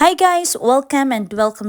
Hi guys! Welcome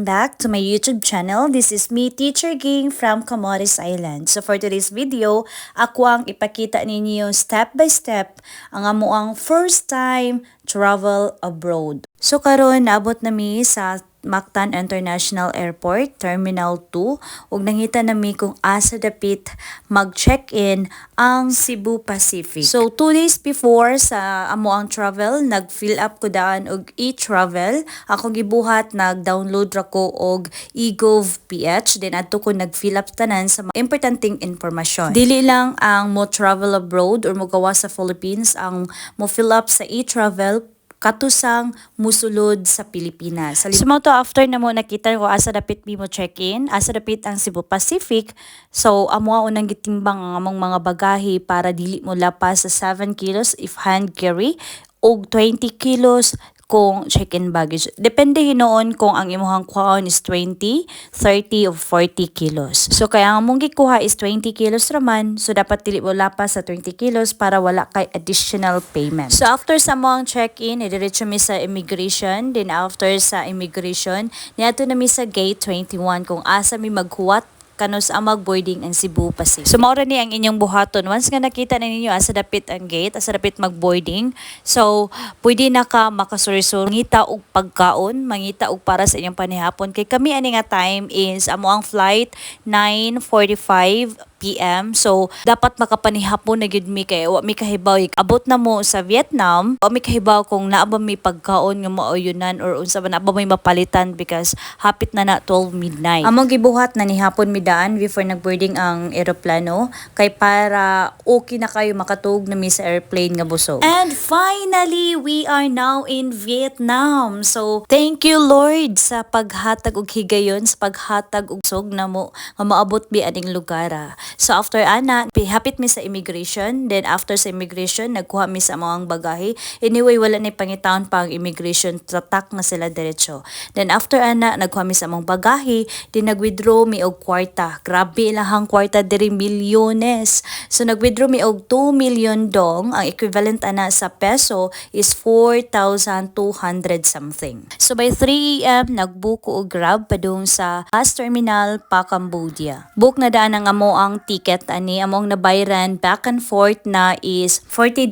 back to my YouTube channel. This is me, Teacher Ging from Camotes Island. So for today's video, ako ang ipakita ninyo step by step ang amuang first time travel abroad. So karon naabot nami sa Mactan International Airport, Terminal 2, ug nangita nami kung asa dapit mag-check-in ang Cebu Pacific. So 2 days before sa amo ang travel, nag-fill up ko daan og e-travel. Ako gibuhat, nag-download ra ko og eGov.ph, then adto ko nag-fill up tanan sa mga importanteng informasyon. Dili lang ang mo travel abroad or mo gawa sa Philippines ang mo fill up sa e-travel katusang musulod sa Pilipinas. So after na mo nakita ko asa dapit mi mo check-in, asa dapit ang Cebu Pacific. So amo unang gitimbang ang among mga bagahe para dili mo lapas sa 7 kilos if hand carry og 20 kilos kung check-in baggage. Depende hinoon kung ang imuhang kuhaon is 20, 30 o 40 kilos. So kaya ang mong gikuha is 20 kilos raman, so dapat dili mo lapas sa 20 kilos para wala kay additional payment. So after sa mo ang check-in, idiretso mi sa immigration, then after sa immigration, niadto na mi sa gate 21 kung asa mi maghuwat kanos ang mag-boarding ang Cebu Pacific. So maura ni ang inyong buhaton. Once nga nakita na ninyo asa dapit ang gate, asa dapit mag-boarding, so pwede na ka makasurisur, mangita og pagkaon, mangita og para sa inyong panihapon. Kay kami ani nga time is amo ang flight 9:45 PM. So, dapat makapanihapon na gyud mi kay wa mi kahibaw abot na mo sa Vietnam. Wa mi kahibaw kung naa ba mi pagkaon nga maoyunan or unsa ba na ba may mapalitan because hapit na 12 midnight. Among gibuhat na ni hapon mi daan before nagboarding ang eroplano kay para okay na kayo makatug na mi sa airplane nga busog. And finally, we are now in Vietnam. So, thank you Lord sa paghatag og higayon, sa paghatag og sog na mo nga maabot mi aning lugar. So after ana, hapit mi sa immigration. Then after sa immigration, nagkuha mi sa mga bagahe. Anyway, wala na pangitaon pa ang immigration. Tatak na sila diretso. Then after ana, nagkuha mi sa mga bagahe. Then nag-withdraw mi og kwarta. Grabe ilahang kwarta diri milyones. So nag-withdraw mi og 2 million dong. Ang equivalent ana sa peso is 4,200 something. So by 3 AM, nagbook ko og Grab padung sa bus terminal pa Cambodia. Book na daan ang amo ang ticket ani among nabayran back and forth na is $40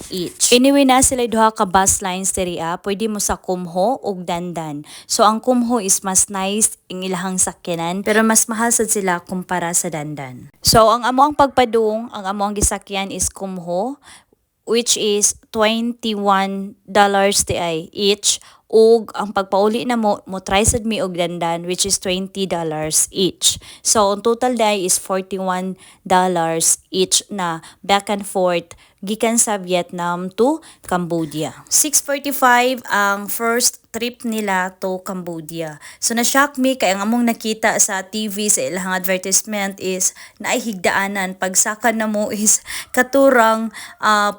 each. Anyway na sila duha ka bus lines diri pwede mo sa Kumho ug Dandan. So ang Kumho is mas nice ang ilahang sakyanan pero mas mahal sad sila kumpara sa Dandan. So ang amo ang pagpadung, ang amo ang gisakyan is Kumho which is $21 each. Ug ang pagpauli na mo try sad mi og Dandan which is $20 each. So ang total day is $41 each na back and forth gikan sa Vietnam to Cambodia. 6:45 ang first trip nila to Cambodia. So na-shock me kay ang among nakita sa TV sa ilang advertisement is naihigdaanan pagsaka na mo is katurang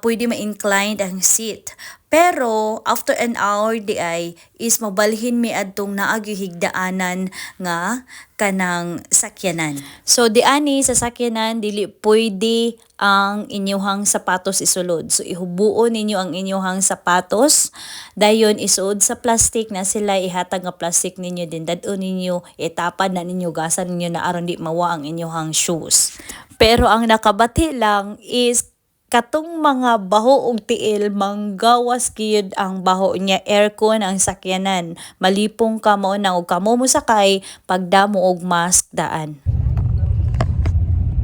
pwede ma-inclined ang seat. Pero after an hour di ay is mabalhin mi adtong naagi higdaanan nga kanang sakyanan. So di ani sa sakyanan dili pwede ang inyuhang sapatos isulod. So ihubuon ninyo ang inyuhang sapatos. Dayon isuod sa plastic na sila ihatag nga plastic ninyo din dadon ninyo itapad na ninyo gasan ninyo na aron di mawa ang inyuhang shoes. Pero ang nakabati lang is katong mga baho og tiil manggawas gyud ang baho niya aircon ang sakyanan malipong ka mo nang og kamo mo sakay pagdamo og mask daan.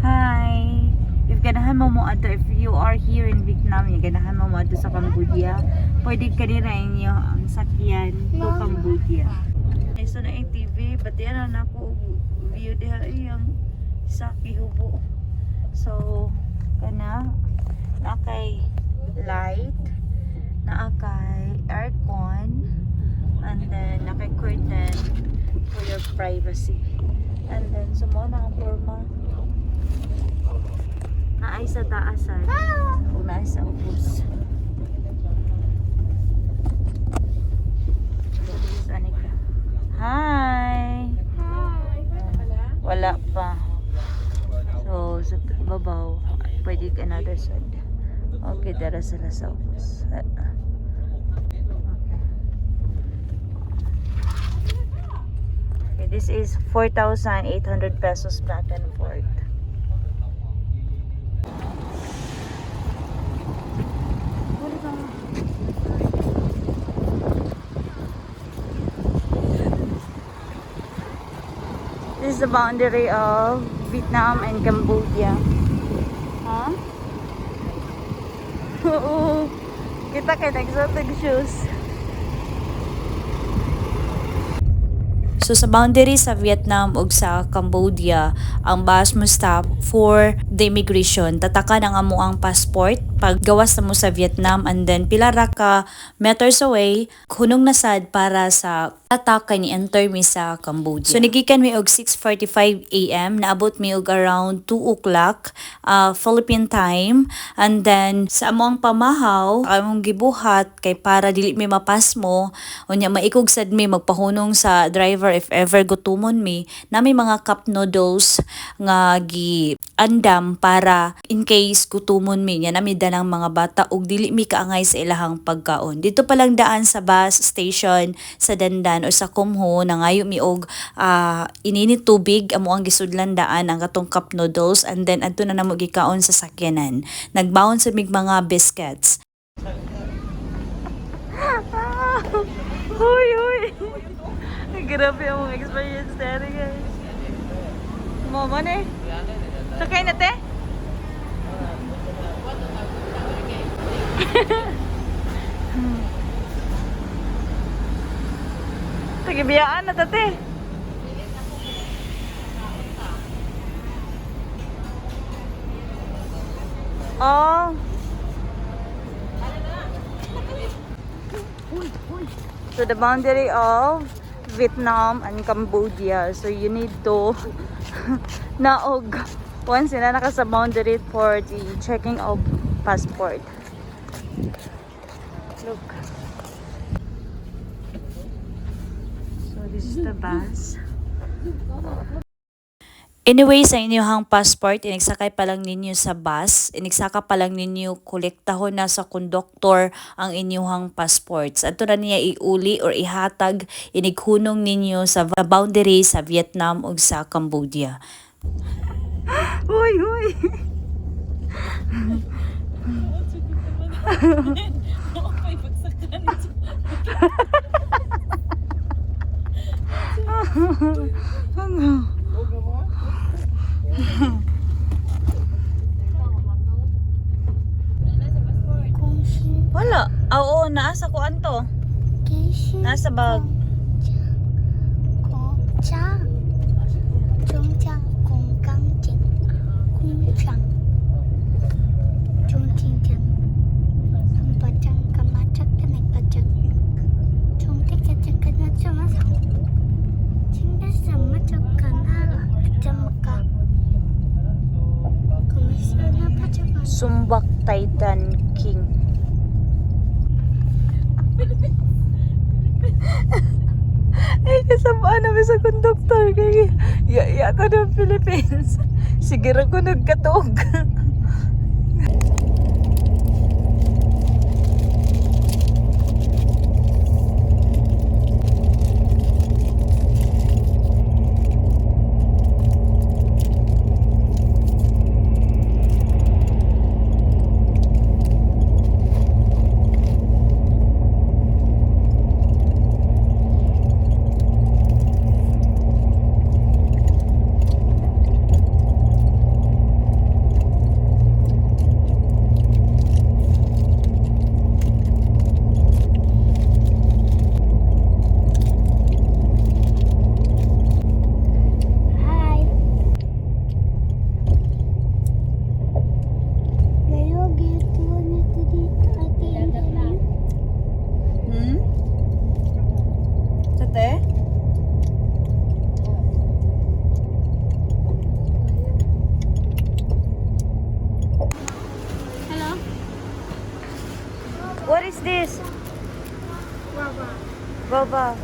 Hi, if ganahan mo ato, if you are here in Vietnam ganahan mo ato sa Cambodia, pwede ka dira inyo ang sakyan to Cambodia. So na ang TV but yan na ako view diha iyang sa Kihubo. So kana nakay light, nakay aircon, and then nakay curtain for your privacy. And then sumo na ang forma. Naay sa taasan o naay sa ubos. Hi! Wala pa. So sa babaw, pwede another side. Okay, dara sila sa office. Okay. Okay, this is 4,800 pesos back and forth. This is the boundary of Vietnam and Cambodia. Huh? Oo. Kita kay exotic shoes. So sa boundary sa Vietnam ug sa Cambodia, ang bus mo stop for the immigration. Tataka na nga mo ang passport pag gawas na mo sa Vietnam, and then pila ra ka meters away hunong nasad para sa tatak kay ni enter mi sa Cambodia. So nagikan mi og 6:45 AM, naabot mi og around 2 o'clock Philippine time, and then sa among pamahaw among gibuhat kay para dili mi mapas mo unya maikog sad mi magpahunong sa driver if ever gutumon mi na may mga cup noodles nga gi andam para in case gutumon mi nya nami danang mga bata ug dili mi kaangay sa ilahang pagkaon. Dito pa lang daan sa bus station sa Dandan o sa Kumho nangayo mi og ininit tubig amo ang gisudlan daan ang katong cup noodles, and then adto na namo gikaon sa sakyanan. Nagbaon sa mig mga biscuits. Huy, huy. Grabe ang experience there, guys. Mama ne. Sakay na te? Tagibiyaan na tate. Oh. So the boundary of Vietnam and Cambodia. So you need to naog once sila naka sa boundary for the checking of passport. Look. So this is the bus. Anyway, sa inyong passport, inigsakay pa lang ninyo sa bus, inigsaka pa lang ninyo kolektahon na sa konduktor ang inyong passports. Ato na niya iuli or ihatag, inighunong ninyo sa boundary sa Vietnam o sa Cambodia. Uy, uy! Wala. Oo, naasa ko anto. Nasa bag. Sumbak Titan King. Ay, kasabaan namin sa konduktor. Kaya, iya ko ng Philippines. Siguro ko nagkatog. What is this? Guava. Guava.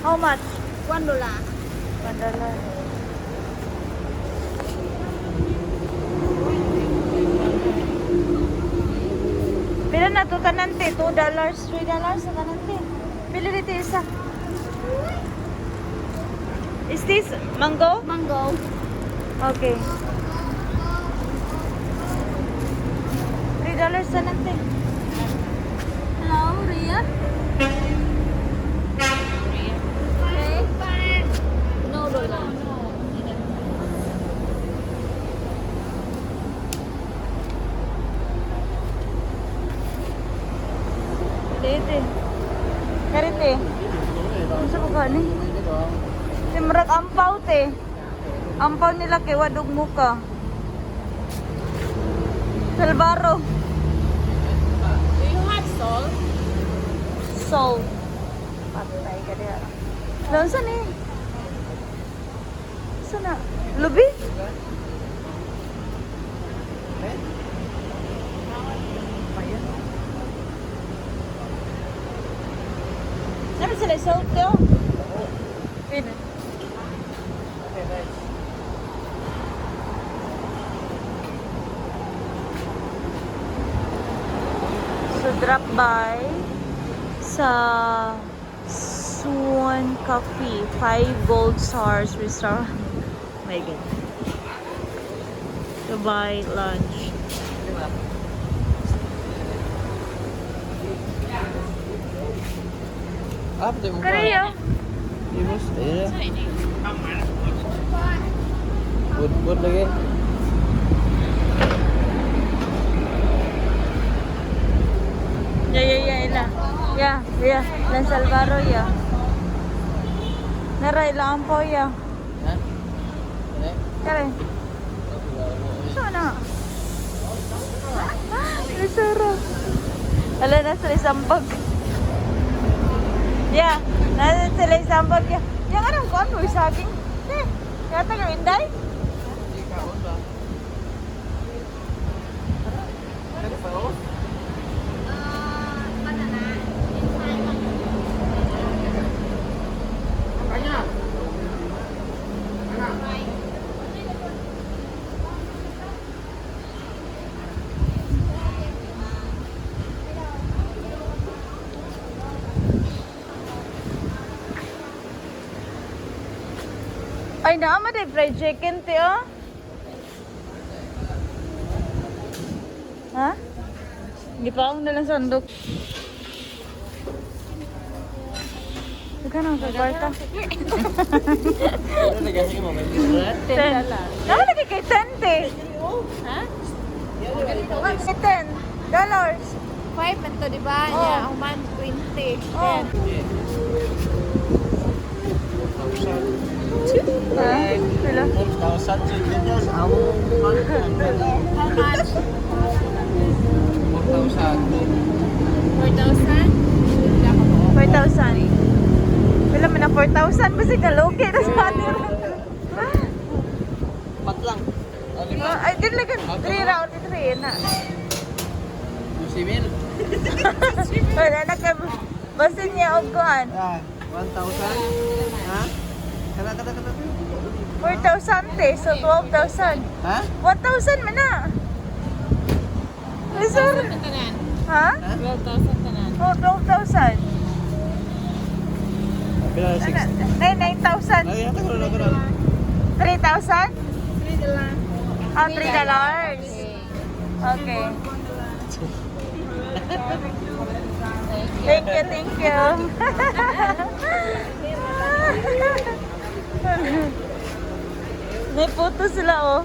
How much? $1. $1. Pila na to tanante? $2, $3 sa tanante. Pila dito isa. Is this mango? Mango. Okay. $3 na natin. Hello, Ria. Okay. No, no. Dito. Karite. Sa mga ni. Timrak ampaw te. Ampaw nila kay wadog muka. Salbaro. Do you have salt? Salt. Patay ka diha. Lawan sa ni. Sana. Lubi? Ano sila salt ko? Pwede. So drop by sa Swan Coffee 5 Gold Stars Restaurant. My God. To buy lunch. Apa tu muka? Kaya Ini bos, ya. Bud lagi. ila. Ya. Lan Salvaro ya. Nara ila ampo ya. Hah? Ini? Kare. Sana. Isara. Ala na sila sambag. Ya, na sila sambag ya. Yang anong kon mo saging? Kata ka inday? Di kaon ba? Ano pa oh? Ay, naman eh, fried chicken, te, oh. Ha? Hindi pa akong nalang sandok. Ikaw na, sa kwarta. Ano nagasi mo? May libre? $10. Naman lagi kay 10, te. Ha? $10. 5 man to, di ba? Oh. Yeah, human 20. Oh. Ha? Sila? 4,000 chicken yun. Amo. How much? 4,000. 4,000? 4,000. Wala mo na 4,000. Basta kalugi na sa atin. Pat lang. O, lima. Ay, din lang. 3 round. 3 na. 2,000. Wala na ka. Basta niya og kuan. Ah, 1,000. Ha? Kata. 4,000 te. So 12,000. Ha? 1,000 man na. Ay, sorry. Tanan. Ha? 12,000 tanan. Oh, 12,000. Bila 6. 9,000. Ay, yata ko na. 3,000? 3 lang. Oh, $3. Okay. Thank you. May photo sila, oh.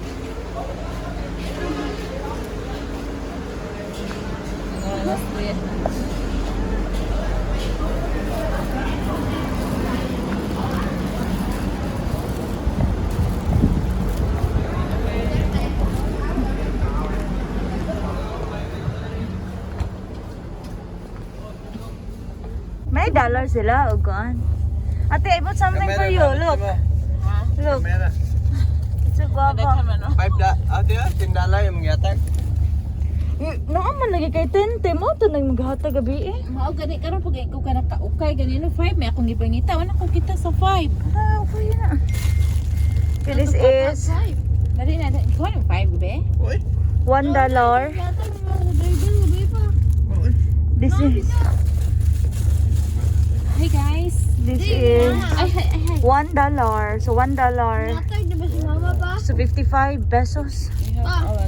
May dollar sila, oh God. Ate, I bought something for you. Look. Look. Kamera. It's a guava. 5 da. Ate, $10 yung mangyatag. Naaman lagi kay Tente mo. Ito nang maghata gabi eh. Mao gani karon pag ikaw ka nakaukay ganino 5 may akong gipangita wala ko kita sa 5. Ah, okay na. Okay, this is Dali na, ikaw yung 5 be? Uy. $1. Yata mga driver be pa. Uy. This is Hey guys, This is Ay, ay, ay, ay. $1. So $1. Natay, di ba si mama ba? So 55 pesos.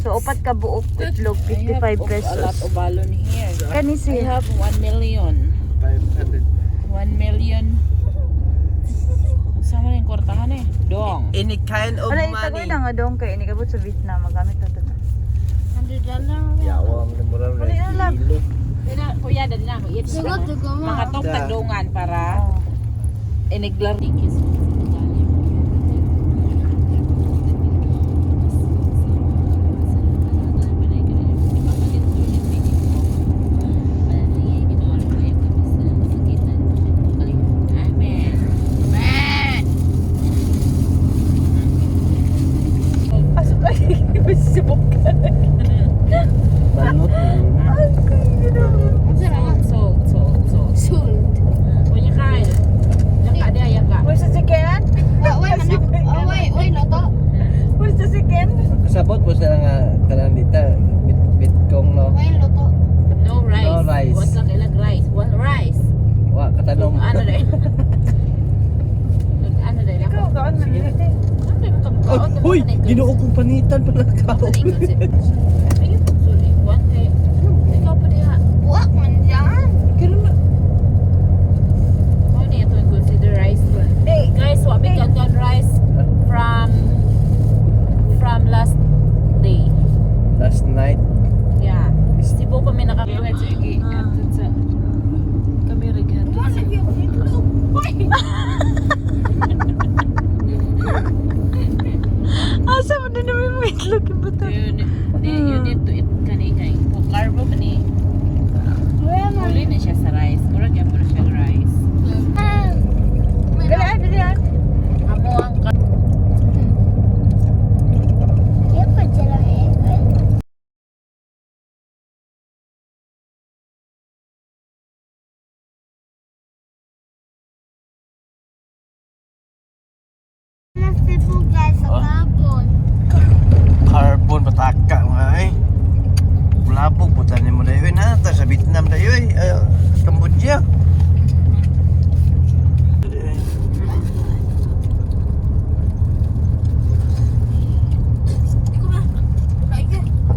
So upat ka buok itlog, 55 I have a lot pesos. of balloon here. Kani I siya. have 1 million. 500. 1 million. Sama na yung kwartahan eh. Dong. Any kind of Wala itagoy money. na nga dong kay inikabot sa Vietnam magamit na to. $100. Yawang na mura Wala na lang. kilo. Kuya, dali na ako. It's Dugot, dugo mo. mga tong tagdungan para Oh. iniglar ni Kiss. Pasok ay sibok ka. Balot. Sold. Punya kain. Yaka dia yaka. Where's the chicken? Wait, manok. Wait, loto. Where's the chicken? Kasabot po sila nga kanang dita. Bitkong no. Wait, loto. No rice. No rice. What's lang ilag rice? One rice. Wa katanong. Ano deh? Ano deh? Ikaw kaon man yun. Uy, ginoo kong panitan pala ka. Ayun, sorry. One day. Ikaw pa diha. Buwak man dyan. Ano niya ito yung consider rice? Hey, Guys, what we can get rice from last day. Last night. Yeah. Sibo pa may nakakuha sa igi. Atun sa kami rin. asa mo na naman mo itlog yung buto? You need to eat kanina. Carbo ba ni? Uli na siya sa rice. Murag yan po siya rice. Galaan, galaan. Amo ang Kaya pa sila eh. Nasipo guys sa babon. Carbon pataka mga eh. Bulabog putan ni mo dayo na ta sa Vietnam dayo eh. Cambodia.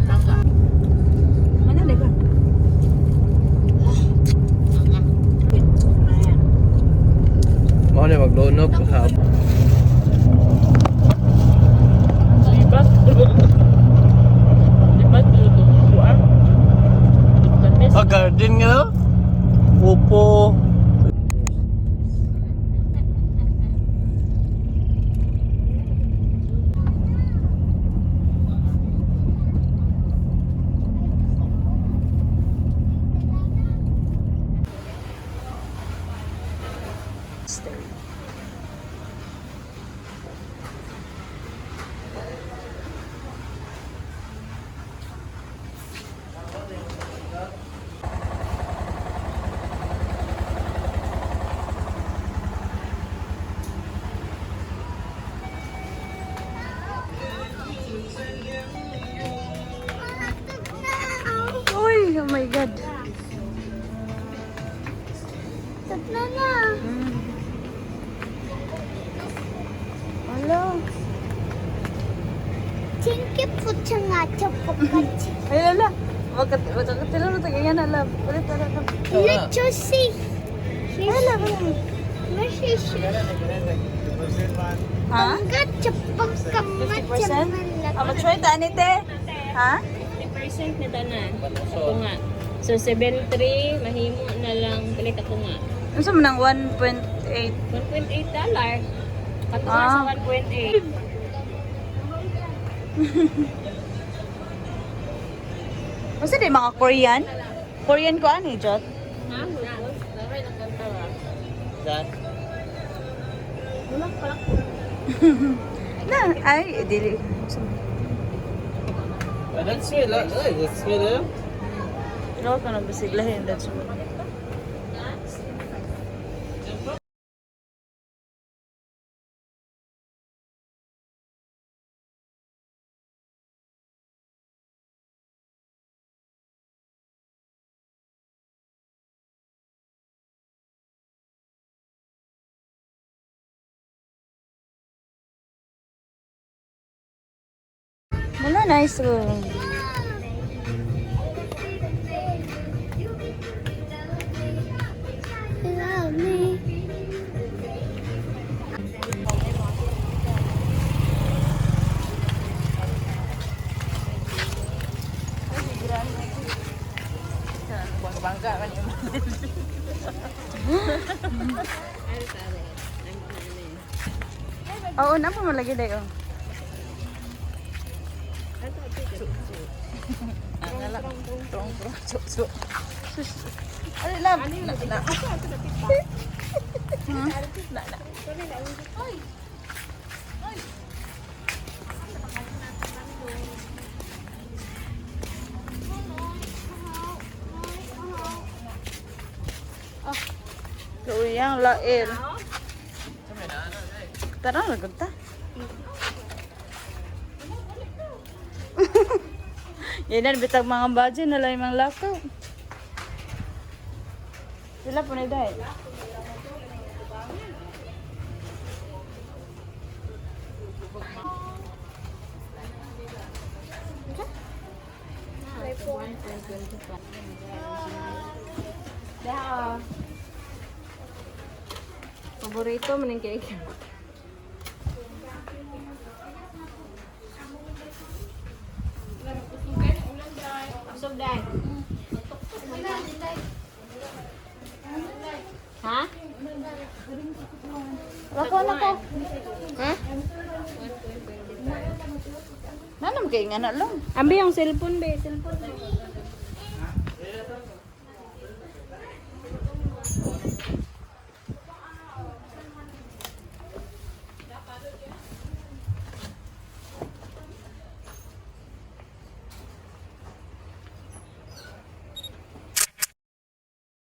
mangga. Mana deh kan? Mo na maglunok ha. Libat. Libat dulu tuh. Buang. Bukan mes. Oh, garden nga no? Upo. Uy, oh my God. Tatlo na. Hello. Tinky po siya nga chapakachi. Ay, lala. Magkatilo na tagayan na lang. Ulit, ulit. Lechosi. Wala, wala. Masisi. Ha? Panggat chapakamat 50%? Try ta ni te. Ha? 50% na tanan. Ako nga. So 73 mahimo na lang balik ako nga. Ano sa manang 1.8? $1.8. Kato nga Ah. sa 1.8. Basta di mga Korean? Korean ko ano eh, Jot? Ha? Daray lang kanta ba? That. Wala pala. Na, ay, dili. That's sweet. That's sweet. Ano ka na basiglahin? That's what. nice room. Love me. Bangga man yung Oo, na po malagi dayo. Ano lang? Kuyang lair. Tara, lagod ta. Yan na, bitag mga budget na lang yung mga lakaw. Sila po na dahil. Paborito man yung cake. Usog dai. Ha? Lako na ko. Ha? Nanam kayo nga na lang. Ambi yung cellphone be, cellphone.